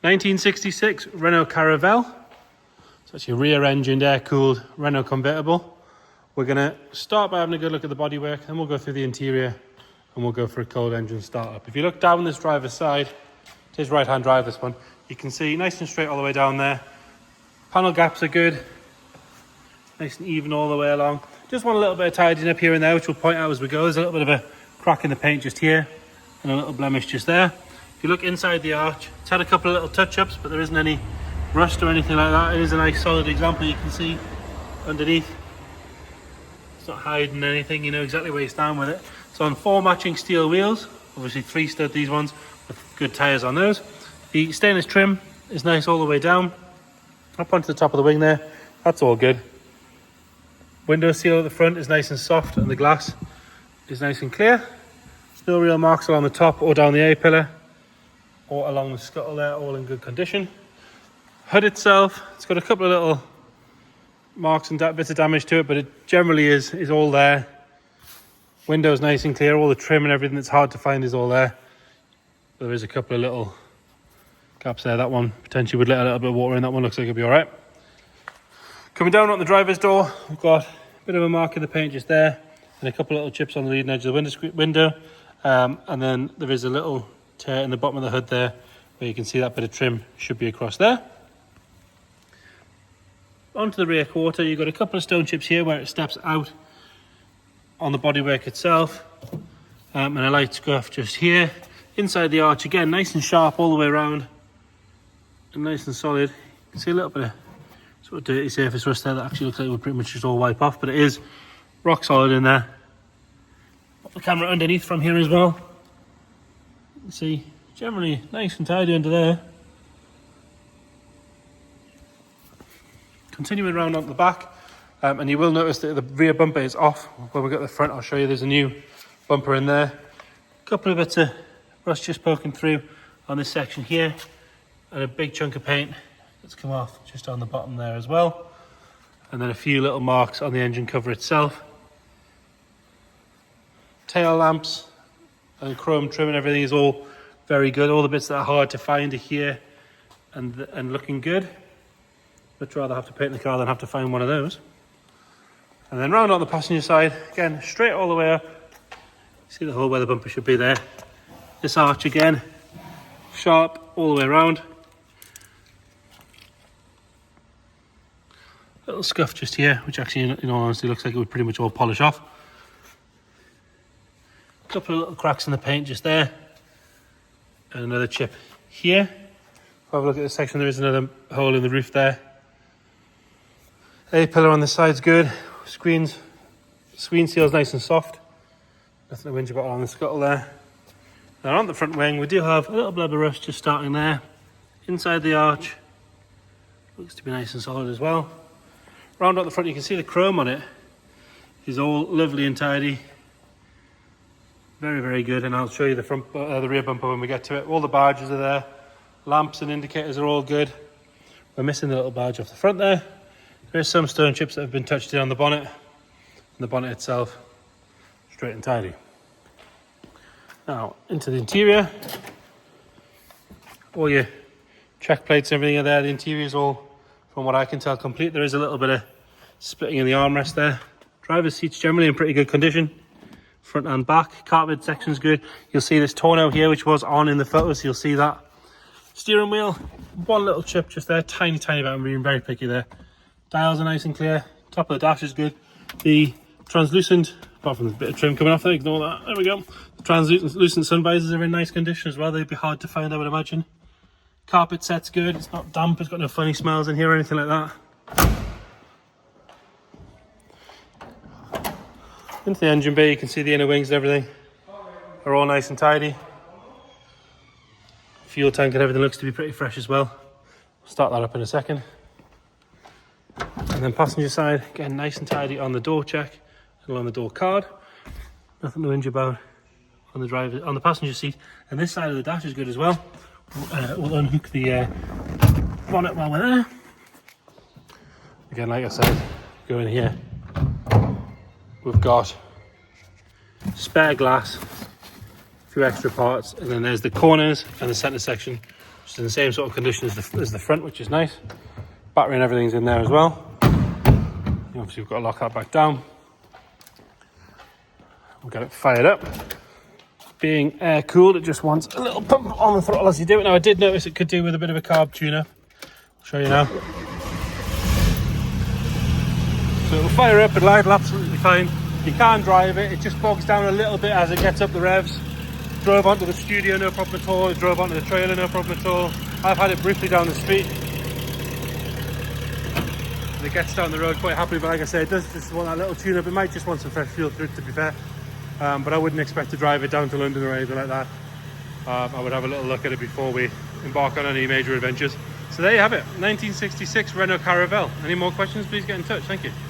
1966 Renault Caravelle. So it's your rear-engined, air-cooled Renault convertible. We're going to start by having a good look at the bodywork, then we'll go through the interior and we'll go for a cold engine startup. If you look down this driver's side, it is right-hand drive this one, you can see nice and straight all the way down there. Panel gaps are good, nice and even all the way along. Just want a little bit of tidying up here and there, which we'll point out as we go. There's a little bit of a crack in the paint just here and a little blemish just there. If you look inside the arch, it's had a couple of little touch-ups, but there isn't any rust or anything like that. It is a nice solid example you can see underneath. It's not hiding anything, you know exactly where you stand with it. It's on 4 matching steel wheels, obviously 3 stud these ones, with good tyres on those. The stainless trim is nice all the way down, up onto the top of the wing there, that's all good. Window seal at the front is nice and soft and the glass is nice and clear. No real marks along the top or down the A-pillar or along the scuttle there, all in good condition. Hood itself, it's got a couple of little marks and bits of damage to it, but it generally is all there. Windows nice and clear, all the trim and everything that's hard to find is all there. There is a couple of little gaps there. That one potentially would let a little bit of water in. That one looks like it'll be all right. Coming down on the driver's door, we've got a bit of a mark in the paint just there and a couple of little chips on the leading edge of the window. And then there is a little tear in the bottom of the hood there where you can see that bit of trim should be across there. Onto the rear quarter, you've got a couple of stone chips here where it steps out on the bodywork itself, and a light scuff just here. Inside the arch again, nice and sharp all the way around and nice and solid. You can see a little bit of sort of dirty surface rust there that actually looks like it would pretty much just all wipe off, but it is rock solid in there. Pop the camera underneath from here as well. You can see generally nice and tidy under there. Continuing around onto the back, and you will notice that the rear bumper is off. When we get to the front, I'll show you there's a new bumper in there. A couple of bits of rust just poking through on this section here, and a big chunk of paint that's come off just on the bottom there as well. And then a few little marks on the engine cover itself. Tail lamps and chrome trim and everything is all very good. All the bits that are hard to find are here and looking good. Much rather have to paint the car than have to find one of those. And then round on the passenger side, again, straight all the way up. See the hole where the bumper should be there. This arch again, sharp all the way around. Little scuff just here, which actually, in all honesty, looks like it would pretty much all polish off. A couple of little cracks in the paint just there. And another chip here. If I have a look at this section, there is another hole in the roof there. A-pillar on the side's good. Screen seal's nice and soft. Nothing to whinge about on the scuttle there. Now on the front wing, we do have a little blab of rust just starting there. Inside the arch, looks to be nice and solid as well. Round at the front, you can see the chrome on it is all lovely and tidy. Very, very good. And I'll show you the rear bumper when we get to it. All the badges are there. Lamps and indicators are all good. We're missing the little badge off the front there. There's some stone chips that have been touched in on the bonnet, and the bonnet itself straight and tidy. Now into the interior, all your check plates and everything are there. The interior is all, from what I can tell, complete. There is a little bit of splitting in the armrest there. Driver's seat's generally in pretty good condition, front and back. Carpet section's good. You'll see this tonneau here, which was on in the photos, so you'll see that. Steering wheel, one little chip just there, tiny bit. I'm being very picky there. Dials are nice and clear. Top of the dash is good. The translucent, apart from the bit of trim coming off there, ignore that. There we go. The translucent sun visors are in nice condition as well. They'd be hard to find, I would imagine. Carpet set's good. It's not damp. It's got no funny smells in here or anything like that. Into the engine bay, you can see the inner wings and everything are all nice and tidy. Fuel tank and everything looks to be pretty fresh as well. I'll start that up in a second. And then passenger side, again, nice and tidy on the door check and on the door card. Nothing to whinge about on the passenger seat. And this side of the dash is good as well. We'll unhook the bonnet while we're there. Again, like I said, go in here. We've got spare glass, a few extra parts, and then there's the corners and the center section It's in the same sort of condition as the front, which is nice. Battery and everything's in there as well. Obviously we've got to lock that back down. We'll get it fired up. Being air cooled, it just wants a little pump on the throttle as you do it. Now I did notice it could do with a bit of a carb tune-up. I'll show you now. So it'll fire up, it'll idle absolutely fine. You can drive it, it just bogs down a little bit as it gets up the revs. Drove onto the studio, no problem at all. It drove onto the trailer, no problem at all. I've had it briefly down the street. It gets down the road quite happily, but like I say, it does just want that little tune-up. It might just want some fresh fuel through it, to be fair. But I wouldn't expect to drive it down to London or anything like that. I would have a little look at it before we embark on any major adventures. So there you have it, 1966 Renault Caravelle. Any more questions, please get in touch. Thank you.